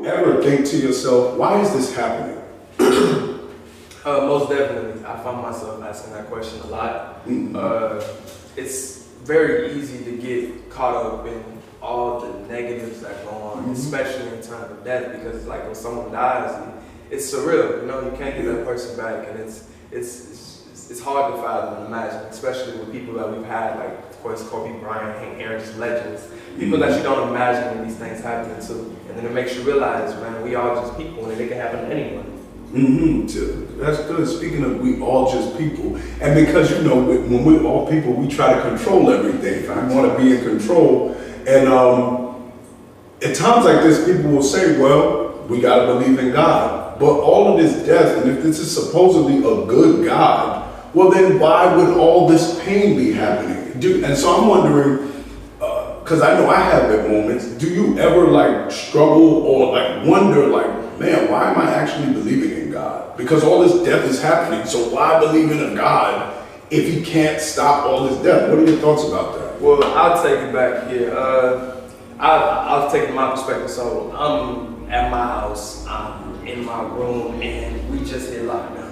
you ever think to yourself, why is this happening? Most definitely. I find myself asking that question a lot. Mm-hmm. It's very easy to get caught up in all the negatives that go on, especially in terms of death, because it's like when someone dies, it's surreal. You know, you can't get that person back, and it's hard to fathom and imagine, especially with people that we've had, like of course Kobe Bryant, Hank Aaron, just legends, people that you don't imagine when these things happen to, and then it makes you realize, man, we all just people, and it can happen to anyone. That's good. Speaking of, we all just people, and because you know, when we're all people, we try to control everything. We want to be in control, and at times like this, people will say, "Well, we got to believe in God." But all of this death, and if this is supposedly a good God, well, then why would all this pain be happening? And so I'm wondering, because I know I have at moments. Do you ever like struggle or like wonder, like, man, why am I actually believing in God? Because all this death is happening. So why believe in a God if he can't stop all this death? What are your thoughts about that? Well, I'll take it back here. I'll take it from my perspective. So I'm at my house, I'm in my room, and we just hit lockdown.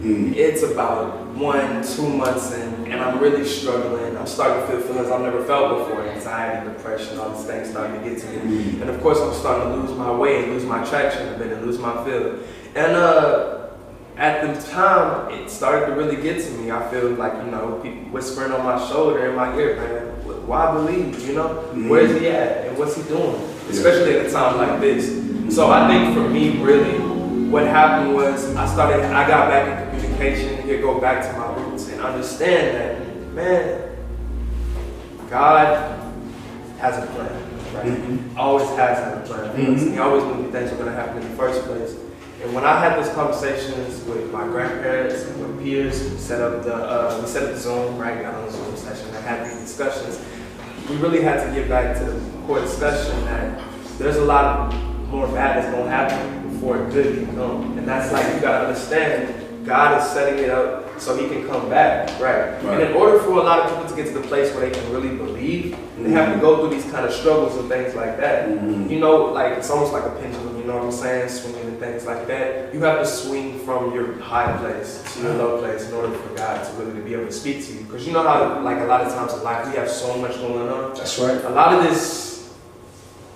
It's about 1-2 months in, and I'm really struggling. I'm starting to feel feelings I've never felt before. Anxiety, depression, all these things starting to get to me. And of course, I'm starting to lose my way and lose my traction a bit and lose my feel. And at the time, it started to really get to me. I feel like, you know, people whispering on my shoulder, in my ear, man, why believe, you know? Where's he at and what's he doing? Especially at a time like this. So I think for me, really, what happened was I got back in communication, to go back to my roots and understand that, man, God has a plan, right? Always has had a plan for us. And he always knew things were going to happen in the first place. And when I had those conversations with my grandparents and with peers, we set up the Zoom, right? Got on the Zoom session and had these discussions. We really had to get back to the core discussion that there's a lot more bad that's going to happen before good can come. And that's like, you got to understand, God is setting it up so he can come back, right? And in order for a lot of people to get to the place where they can really believe, they have to go through these kind of struggles and things like that. You know, like it's almost like a pendulum, you know what I'm saying? Swinging and things like that. You have to swing from your high place to your low place in order for God to really be able to speak to you. Because you know how, like a lot of times in life, we have so much going on. That's right. A lot of this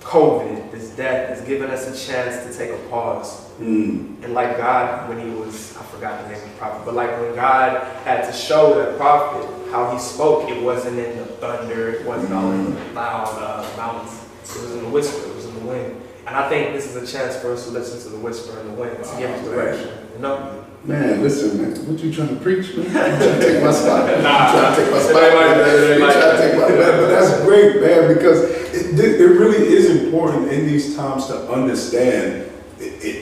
COVID, this death, has given us a chance to take a pause. And like God, when he was, I forgot the name of the prophet, but like when God had to show the prophet how he spoke, it wasn't in the thunder, it wasn't all in the loud mountains, it was in the whisper, it was in the wind. And I think this is a chance for us to listen to the whisper in the wind, to give us direction, you know? Man, listen, man, what you trying to preach, man? You trying to take my spot? Nah, you trying to take my spot? You trying to take my spot? But that's great, man, because it really is important in these times to understand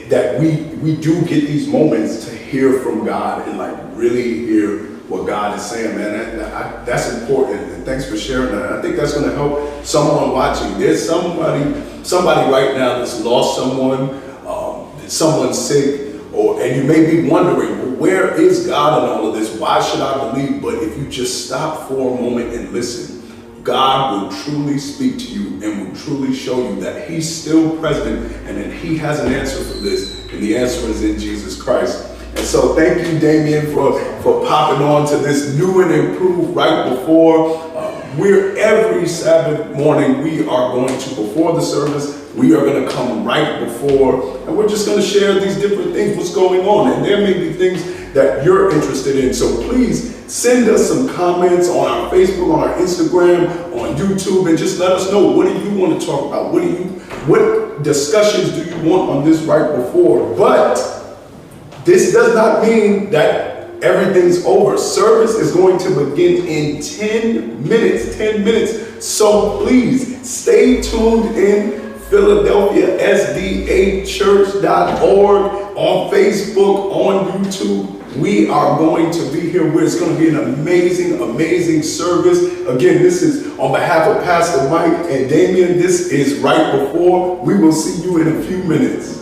that we do get these moments to hear from God and like really hear what God is saying, man. That's important, and thanks for sharing that. I think that's going to help someone watching. There's somebody right now that's lost someone, someone's sick, and you may be wondering, well, where is God in all of this? Why should I believe? But if you just stop for a moment and listen, God will truly speak to you and will truly show you that he's still present and that he has an answer for this. And the answer is in Jesus Christ. And so thank you, Damien, for popping on to this new and improved right before. We're every Sabbath morning, we are going to, before the service, we are going to come right before, and we're just going to share these different things, what's going on. And there may be things that you're interested in. So please send us some comments on our Facebook, on our Instagram, on YouTube, and just let us know, what do you want to talk about? What discussions do you want on this right before? But this does not mean that everything's over. Service is going to begin in 10 minutes. 10 minutes. So please stay tuned in Philadelphia SDA Church.org, on Facebook, on YouTube. We are going to be here where it's going to be an amazing, amazing service. Again, this is on behalf of Pastor Mike and Damien. This is Right Before. We will see you in a few minutes.